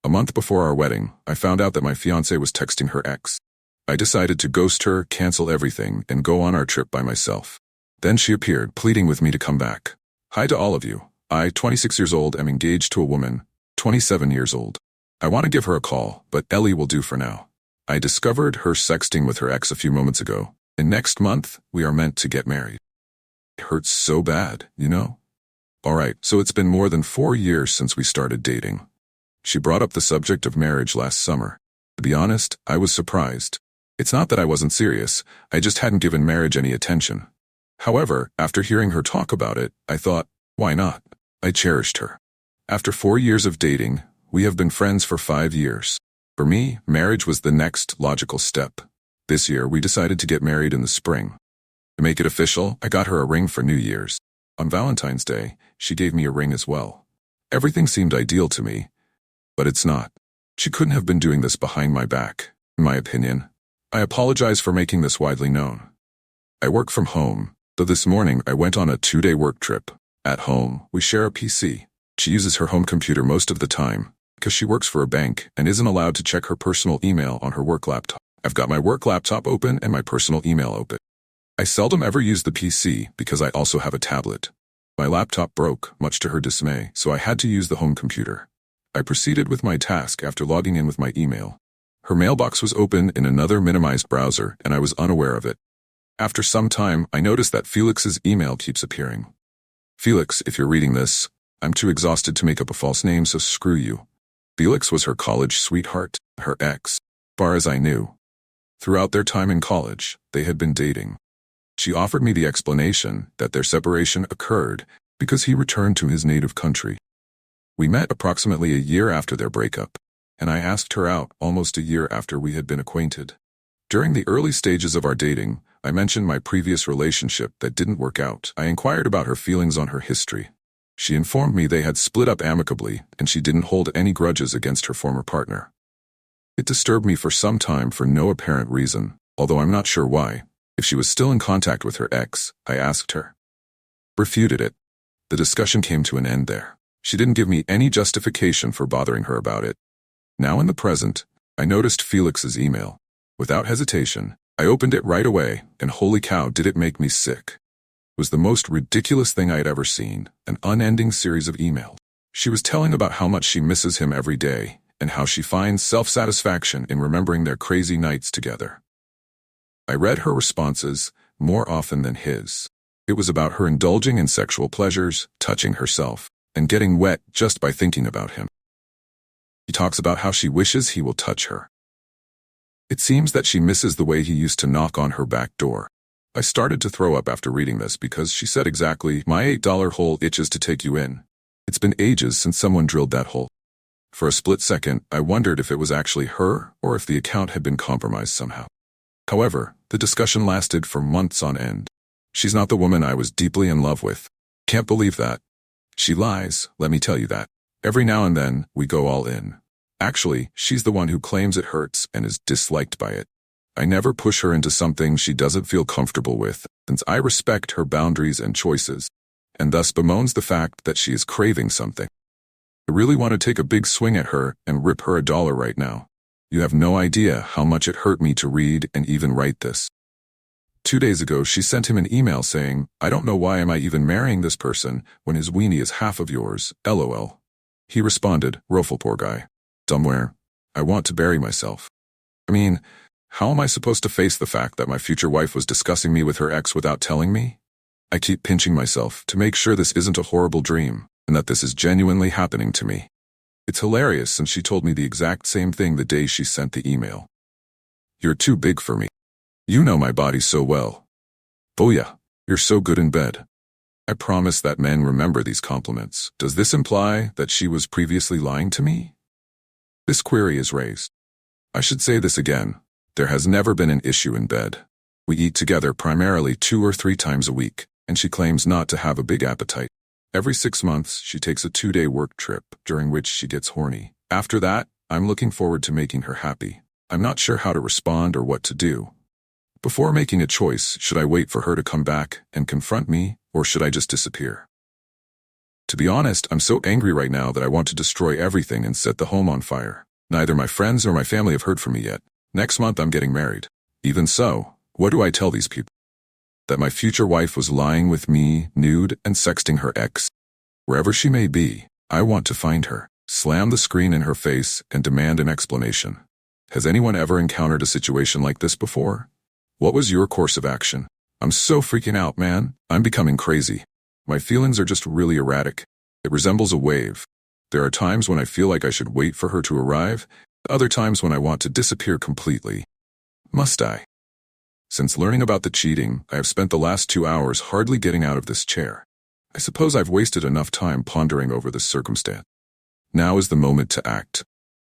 A month before our wedding, I found out that my fiancée was texting her ex. I decided to ghost her, cancel everything, and go on our trip by myself. Then she appeared, pleading with me to come back. Hi to all of you. I, 26 years old, am engaged to a woman, 27 years old. I want to give her a call, but Ellie will do for now. I discovered her sexting with her ex a few moments ago, and next month, we are meant to get married. It hurts so bad, you know? Alright, so it's been more than 4 years since we started dating. She brought up the subject of marriage last summer. To be honest, I was surprised. It's not that I wasn't serious, I just hadn't given marriage any attention. However, after hearing her talk about it, I thought, why not? I cherished her. After 4 years of dating, we have been friends for 5 years. For me, marriage was the next logical step. This year, we decided to get married in the spring. To make it official, I got her a ring for New Year's. On Valentine's Day, she gave me a ring as well. Everything seemed ideal to me, but it's not. She couldn't have been doing this behind my back, in my opinion. I apologize for making this widely known. I work from home, though this morning I went on a 2-day work trip. At home, we share a PC. She uses her home computer most of the time, because she works for a bank and isn't allowed to check her personal email on her work laptop. I've got my work laptop open and my personal email open. I seldom ever use the PC because I also have a tablet. My laptop broke, much to her dismay, so I had to use the home computer. I proceeded with my task after logging in with my email. Her mailbox was open in another minimized browser, and I was unaware of it. After some time, I noticed that Felix's email keeps appearing. Felix, if you're reading this, I'm too exhausted to make up a false name, so screw you. Felix was her college sweetheart, her ex, far as I knew. Throughout their time in college, they had been dating. She offered me the explanation that their separation occurred because he returned to his native country. We met approximately a year after their breakup, and I asked her out almost a year after we had been acquainted. During the early stages of our dating, I mentioned my previous relationship that didn't work out. I inquired about her feelings on her history. She informed me they had split up amicably, and she didn't hold any grudges against her former partner. It disturbed me for some time for no apparent reason, although I'm not sure why. If she was still in contact with her ex, I asked her. Refuted it. The discussion came to an end there. She didn't give me any justification for bothering her about it. Now in the present, I noticed Felix's email. Without hesitation, I opened it right away, and holy cow, did it make me sick. It was the most ridiculous thing I had ever seen, an unending series of emails. She was telling about how much she misses him every day, and how she finds self-satisfaction in remembering their crazy nights together. I read her responses more often than his. It was about her indulging in sexual pleasures, touching herself, and getting wet just by thinking about him. She talks about how she wishes he will touch her. It seems that she misses the way he used to knock on her back door. I started to throw up after reading this because she said exactly, "My $8 hole itches to take you in." It's been ages since someone drilled that hole. For a split second, I wondered if it was actually her or if the account had been compromised somehow. However, the discussion lasted for months on end. She's not the woman I was deeply in love with. Can't believe that. She lies, let me tell you that. Every now and then, we go all in. Actually, she's the one who claims it hurts and is disliked by it. I never push her into something she doesn't feel comfortable with, since I respect her boundaries and choices, and thus bemoans the fact that she is craving something. I really want to take a big swing at her and rip her $1 right now. You have no idea how much it hurt me to read and even write this. 2 days ago, she sent him an email saying, "I don't know why am I even marrying this person when his weenie is half of yours, LOL. He responded, "Ruffle, poor guy. Dumbware. I want to bury myself." I mean, how am I supposed to face the fact that my future wife was discussing me with her ex without telling me? I keep pinching myself to make sure this isn't a horrible dream, and that this is genuinely happening to me. It's hilarious since she told me the exact same thing the day she sent the email. "You're too big for me. You know my body so well. Oh yeah, you're so good in bed." I promise that men remember these compliments. Does this imply that she was previously lying to me? This query is raised. I should say this again. There has never been an issue in bed. We eat together primarily 2 or 3 times a week, and she claims not to have a big appetite. Every 6 months, she takes a 2-day work trip, during which she gets horny. After that, I'm looking forward to making her happy. I'm not sure how to respond or what to do. Before making a choice, should I wait for her to come back and confront me, or should I just disappear? To be honest, I'm so angry right now that I want to destroy everything and set the home on fire. Neither my friends nor my family have heard from me yet. Next month I'm getting married. Even so, what do I tell these people? That my future wife was lying with me, nude, and sexting her ex? Wherever she may be, I want to find her, slam the screen in her face, and demand an explanation. Has anyone ever encountered a situation like this before? What was your course of action? I'm so freaking out, man. I'm becoming crazy. My feelings are just really erratic. It resembles a wave. There are times when I feel like I should wait for her to arrive, other times when I want to disappear completely. Must I? Since learning about the cheating, I have spent the last 2 hours hardly getting out of this chair. I suppose I've wasted enough time pondering over this circumstance. Now is the moment to act.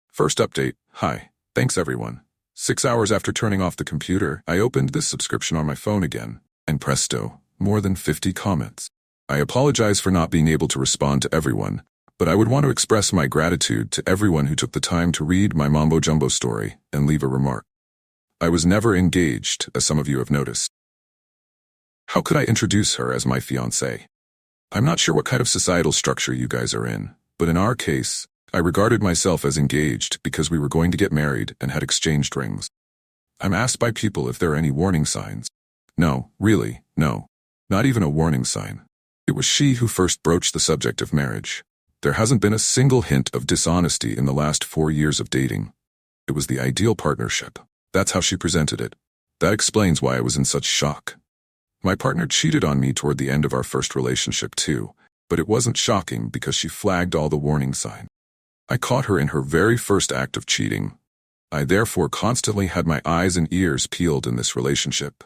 First update. Hi. Thanks everyone. 6 hours after turning off the computer, I opened this subscription on my phone again, and presto, more than 50 comments. I apologize for not being able to respond to everyone, but I would want to express my gratitude to everyone who took the time to read my mumbo-jumbo story and leave a remark. I was never engaged, as some of you have noticed. How could I introduce her as my fiancée? I'm not sure what kind of societal structure you guys are in, but in our case, I regarded myself as engaged because we were going to get married and had exchanged rings. I'm asked by people if there are any warning signs. No, really, no. Not even a warning sign. It was she who first broached the subject of marriage. There hasn't been a single hint of dishonesty in the last 4 years of dating. It was the ideal partnership. That's how she presented it. That explains why I was in such shock. My partner cheated on me toward the end of our first relationship too, but it wasn't shocking because she flagged all the warning signs. I caught her in her very first act of cheating. I therefore constantly had my eyes and ears peeled in this relationship.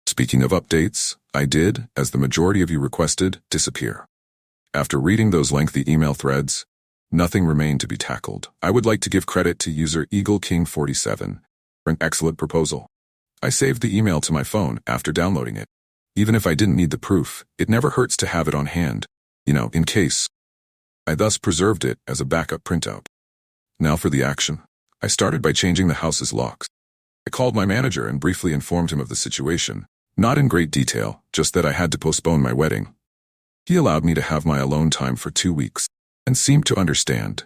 Speaking of updates, I did, as the majority of you requested, disappear. After reading those lengthy email threads, nothing remained to be tackled. I would like to give credit to user EagleKing47 for an excellent proposal. I saved the email to my phone after downloading it. Even if I didn't need the proof, it never hurts to have it on hand, in case. I thus preserved it as a backup printout. Now for the action. I started by changing the house's locks. I called my manager and briefly informed him of the situation, not in great detail, just that I had to postpone my wedding. He allowed me to have my alone time for 2 weeks, and seemed to understand.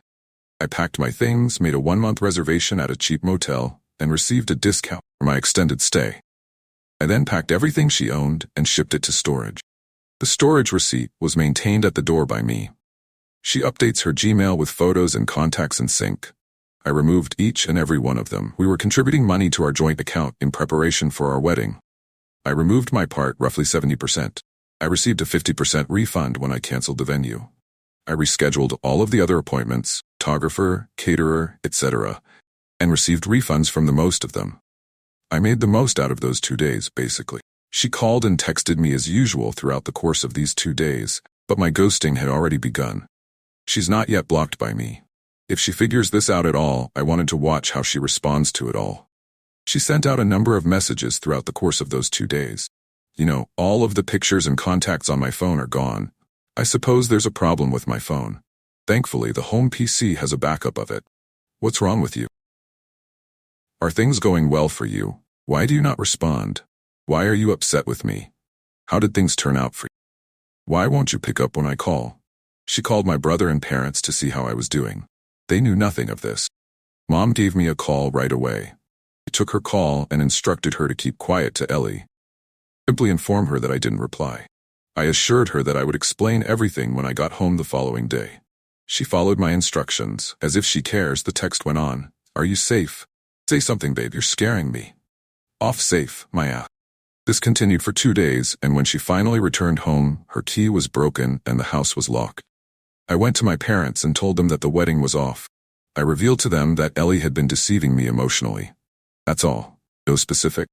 I packed my things, made a 1-month reservation at a cheap motel, and received a discount for my extended stay. I then packed everything she owned and shipped it to storage. The storage receipt was maintained at the door by me. She updates her Gmail with photos and contacts in sync. I removed each and every one of them. We were contributing money to our joint account in preparation for our wedding. I removed my part, roughly 70%. I received a 50% refund when I canceled the venue. I rescheduled all of the other appointments, photographer, caterer, etc., and received refunds from the most of them. I made the most out of those 2 days, basically. She called and texted me as usual throughout the course of these 2 days, but my ghosting had already begun. She's not yet blocked by me. If she figures this out at all, I wanted to watch how she responds to it all. She sent out a number of messages throughout the course of those 2 days. All of the pictures and contacts on my phone are gone. I suppose there's a problem with my phone. Thankfully, the home PC has a backup of it. What's wrong with you? Are things going well for you? Why do you not respond? Why are you upset with me? How did things turn out for you? Why won't you pick up when I call? She called my brother and parents to see how I was doing. They knew nothing of this. Mom gave me a call right away. I took her call and instructed her to keep quiet to Ellie. Simply inform her that I didn't reply. I assured her that I would explain everything when I got home the following day. She followed my instructions. As if she cares, the text went on. Are you safe? Say something, babe, you're scaring me. Off safe, my ass. This continued for 2 days, and when she finally returned home, her key was broken and the house was locked. I went to my parents and told them that the wedding was off. I revealed to them that Ellie had been deceiving me emotionally. That's all. No specific.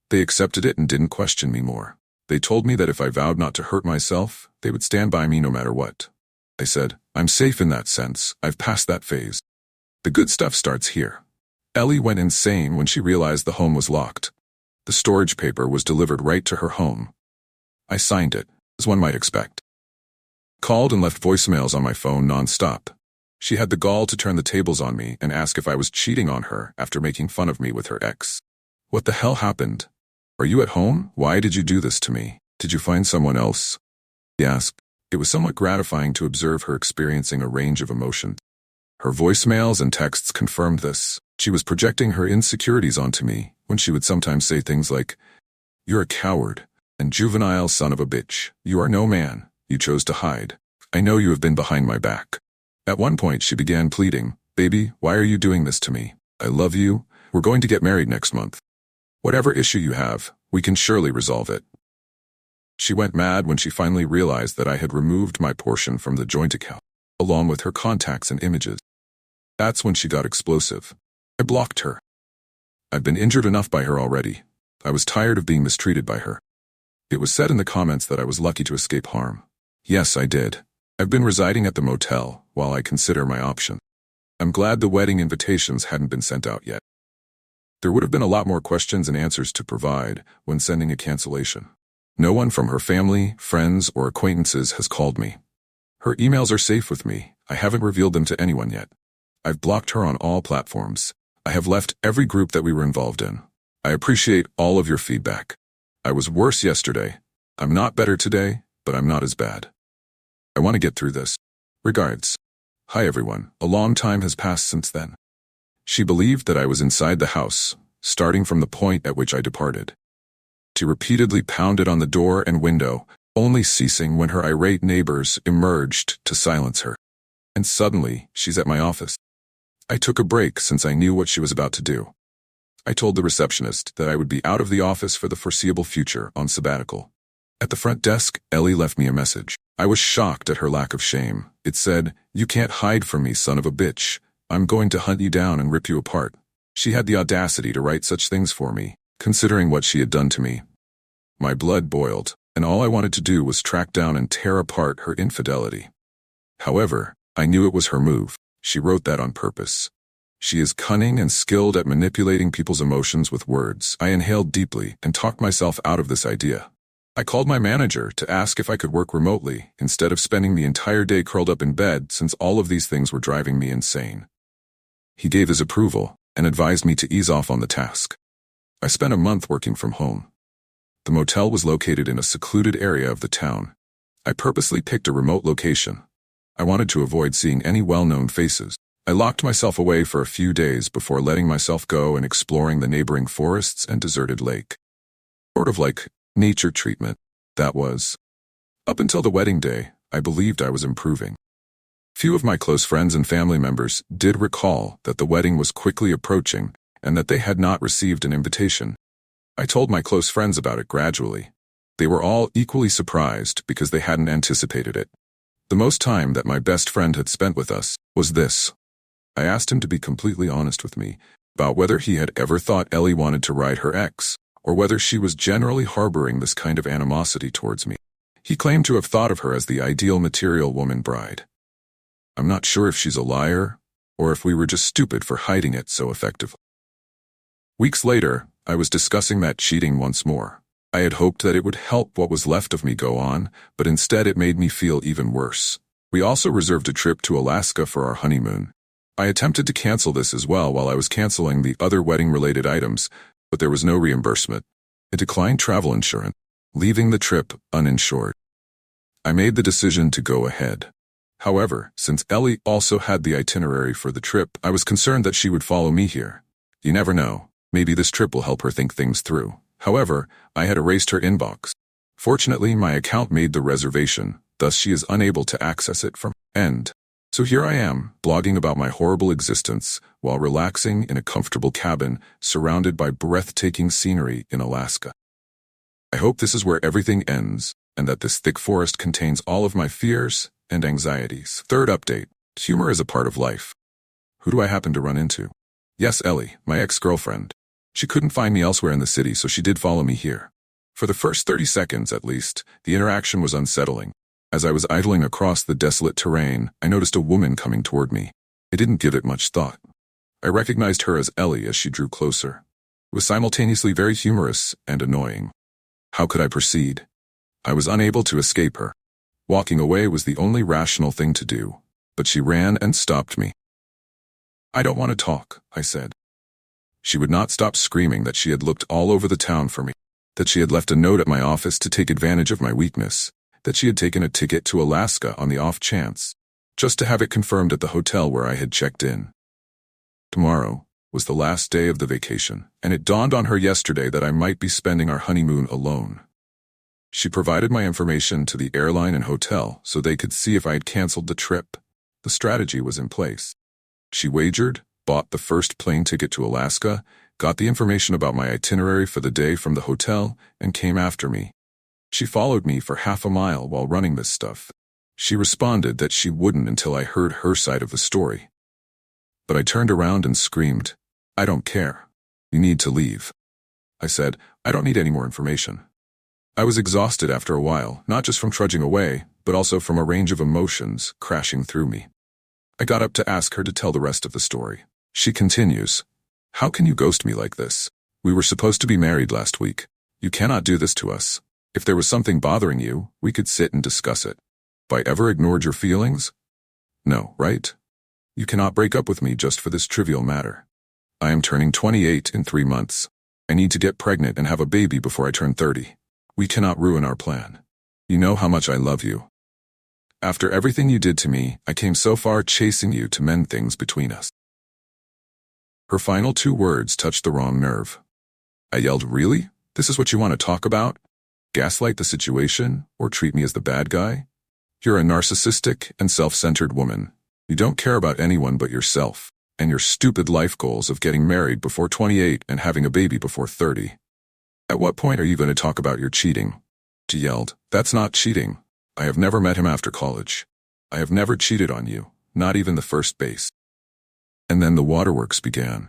They accepted it and didn't question me more. They told me that if I vowed not to hurt myself, they would stand by me no matter what. I said, I'm safe in that sense. I've passed that phase. The good stuff starts here. Ellie went insane when she realized the home was locked. The storage paper was delivered right to her home. I signed it, as one might expect. Called and left voicemails on my phone non-stop. She had the gall to turn the tables on me and ask if I was cheating on her after making fun of me with her ex. What the hell happened? Are you at home? Why did you do this to me? Did you find someone else? He asked. It was somewhat gratifying to observe her experiencing a range of emotions. Her voicemails and texts confirmed this. She was projecting her insecurities onto me when she would sometimes say things like, "You're a coward and juvenile son of a bitch. You are no man. You chose to hide. I know you have been behind my back." At one point, she began pleading, "Baby, why are you doing this to me? I love you. We're going to get married next month. Whatever issue you have, we can surely resolve it." She went mad when she finally realized that I had removed my portion from the joint account, along with her contacts and images. That's when she got explosive. I blocked her. I'd been injured enough by her already. I was tired of being mistreated by her. It was said in the comments that I was lucky to escape harm. Yes, I did. I've been residing at the motel while I consider my option. I'm glad the wedding invitations hadn't been sent out yet. There would have been a lot more questions and answers to provide when sending a cancellation. No one from her family, friends, or acquaintances has called me. Her emails are safe with me. I haven't revealed them to anyone yet. I've blocked her on all platforms. I have left every group that we were involved in. I appreciate all of your feedback. I was worse yesterday. I'm not better today, but I'm not as bad. I want to get through this. Regards. Hi everyone. A long time has passed since then. She believed that I was inside the house, starting from the point at which I departed. She repeatedly pounded on the door and window, only ceasing when her irate neighbors emerged to silence her. And suddenly, she's at my office. I took a break since I knew what she was about to do. I told the receptionist that I would be out of the office for the foreseeable future on sabbatical. At the front desk, Ellie left me a message. I was shocked at her lack of shame. It said, "You can't hide from me, son of a bitch. I'm going to hunt you down and rip you apart." She had the audacity to write such things for me, considering what she had done to me. My blood boiled, and all I wanted to do was track down and tear apart her infidelity. However, I knew it was her move. She wrote that on purpose. She is cunning and skilled at manipulating people's emotions with words. I inhaled deeply and talked myself out of this idea. I called my manager to ask if I could work remotely instead of spending the entire day curled up in bed, since all of these things were driving me insane. He gave his approval and advised me to ease off on the task. I spent a month working from home. The motel was located in a secluded area of the town. I purposely picked a remote location. I wanted to avoid seeing any well-known faces. I locked myself away for a few days before letting myself go and exploring the neighboring forests and deserted lake. Sort of like nature treatment, that was. Up until the wedding day, I believed I was improving. Few of my close friends and family members did recall that the wedding was quickly approaching and that they had not received an invitation. I told my close friends about it gradually. They were all equally surprised because they hadn't anticipated it. The most time that my best friend had spent with us was this. I asked him to be completely honest with me about whether he had ever thought Ellie wanted to ride her ex, or whether she was generally harboring this kind of animosity towards me. He claimed to have thought of her as the ideal material woman bride. I'm not sure if she's a liar, or if we were just stupid for hiding it so effectively. Weeks later, I was discussing that cheating once more. I had hoped that it would help what was left of me go on, but instead it made me feel even worse. We also reserved a trip to Alaska for our honeymoon. I attempted to cancel this as well while I was canceling the other wedding-related items, but there was no reimbursement. I declined travel insurance, leaving the trip uninsured. I made the decision to go ahead. However, since Ellie also had the itinerary for the trip, I was concerned that she would follow me here. You never know. Maybe this trip will help her think things through. However, I had erased her inbox. Fortunately, my account made the reservation, thus she is unable to access it from end. So here I am, blogging about my horrible existence while relaxing in a comfortable cabin surrounded by breathtaking scenery in Alaska. I hope this is where everything ends, and that this thick forest contains all of my fears and anxieties. Third update. Humor is a part of life. Who do I happen to run into? Yes, Ellie, my ex-girlfriend. She couldn't find me elsewhere in the city, so she did follow me here. For the first 30 seconds, at least, the interaction was unsettling. As I was idling across the desolate terrain, I noticed a woman coming toward me. I didn't give it much thought. I recognized her as Ellie as she drew closer. It was simultaneously very humorous and annoying. How could I proceed? I was unable to escape her. Walking away was the only rational thing to do, but she ran and stopped me. I don't want to talk, I said. She would not stop screaming that she had looked all over the town for me, that she had left a note at my office to take advantage of my weakness, that she had taken a ticket to Alaska on the off chance, just to have it confirmed at the hotel where I had checked in. Tomorrow was the last day of the vacation, and it dawned on her yesterday that I might be spending our honeymoon alone. She provided my information to the airline and hotel so they could see if I had canceled the trip. The strategy was in place. She wagered, bought the first plane ticket to Alaska, got the information about my itinerary for the day from the hotel, and came after me. She followed me for half a mile while running this stuff. She responded that she wouldn't until I heard her side of the story. But I turned around and screamed, "I don't care. You need to leave." I said, "I don't need any more information." I was exhausted after a while, not just from trudging away, but also from a range of emotions crashing through me. I got up to ask her to tell the rest of the story. She continues, "How can you ghost me like this? We were supposed to be married last week. You cannot do this to us. If there was something bothering you, we could sit and discuss it. Have I ever ignored your feelings? No, right? You cannot break up with me just for this trivial matter. I am turning 28 in 3 months. I need to get pregnant and have a baby before I turn 30. We cannot ruin our plan. You know how much I love you. After everything you did to me, I came so far chasing you to mend things between us." Her final 2 words touched the wrong nerve. I yelled, "Really? This is what you want to talk about? Gaslight the situation, or treat me as the bad guy? You're a narcissistic and self-centered woman. You don't care about anyone but yourself, and your stupid life goals of getting married before 28 and having a baby before 30. At what point are you going to talk about your cheating?" She yelled, "That's not cheating. I have never met him after college. I have never cheated on you, not even the first base." And then the waterworks began.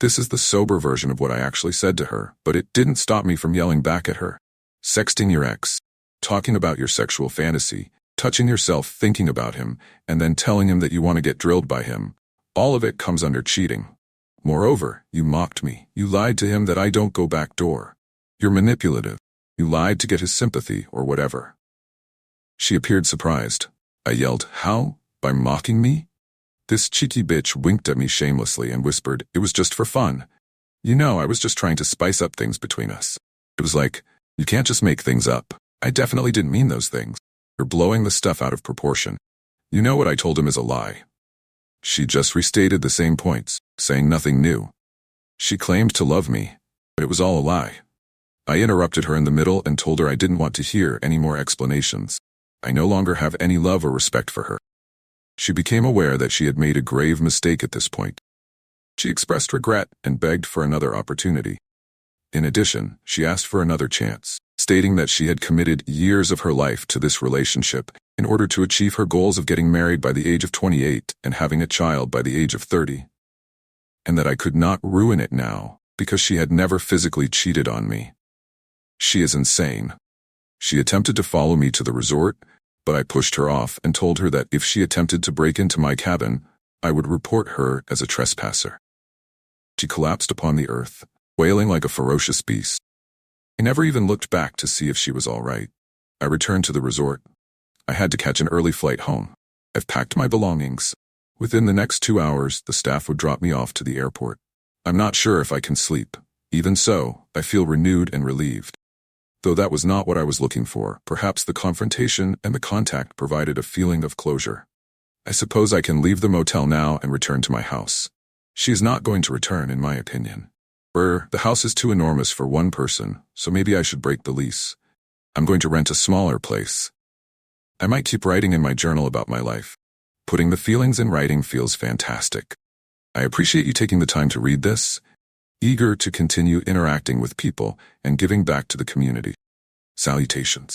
This is the sober version of what I actually said to her, but it didn't stop me from yelling back at her. Sexting your ex, talking about your sexual fantasy, touching yourself thinking about him, and then telling him that you want to get drilled by him. All of it comes under cheating. Moreover, you mocked me. You lied to him that I don't go back door. You're manipulative. You lied to get his sympathy or whatever. She appeared surprised. I yelled, "How? By mocking me?" This cheeky bitch winked at me shamelessly and whispered, "It was just for fun. You know, I was just trying to spice up things between us." It was like, you can't just make things up. I definitely didn't mean those things. You're blowing the stuff out of proportion. You know what I told him is a lie. She just restated the same points, saying nothing new. She claimed to love me, but it was all a lie. I interrupted her in the middle and told her I didn't want to hear any more explanations. I no longer have any love or respect for her. She became aware that she had made a grave mistake at this point. She expressed regret and begged for another opportunity. In addition, she asked for another chance, stating that she had committed years of her life to this relationship in order to achieve her goals of getting married by the age of 28 and having a child by the age of 30. And that I could not ruin it now because she had never physically cheated on me. She is insane. She attempted to follow me to the resort, but I pushed her off and told her that if she attempted to break into my cabin, I would report her as a trespasser. She collapsed upon the earth, wailing like a ferocious beast. I never even looked back to see if she was all right. I returned to the resort. I had to catch an early flight home. I've packed my belongings. Within the next 2 hours, the staff would drop me off to the airport. I'm not sure if I can sleep. Even so, I feel renewed and relieved. Though that was not what I was looking for, perhaps the confrontation and the contact provided a feeling of closure. I suppose I can leave the motel now and return to my house. She is not going to return, in my opinion. The house is too enormous for one person, so maybe I should break the lease. I'm going to rent a smaller place. I might keep writing in my journal about my life. Putting the feelings in writing feels fantastic. I appreciate you taking the time to read this. Eager to continue interacting with people and giving back to the community. Salutations.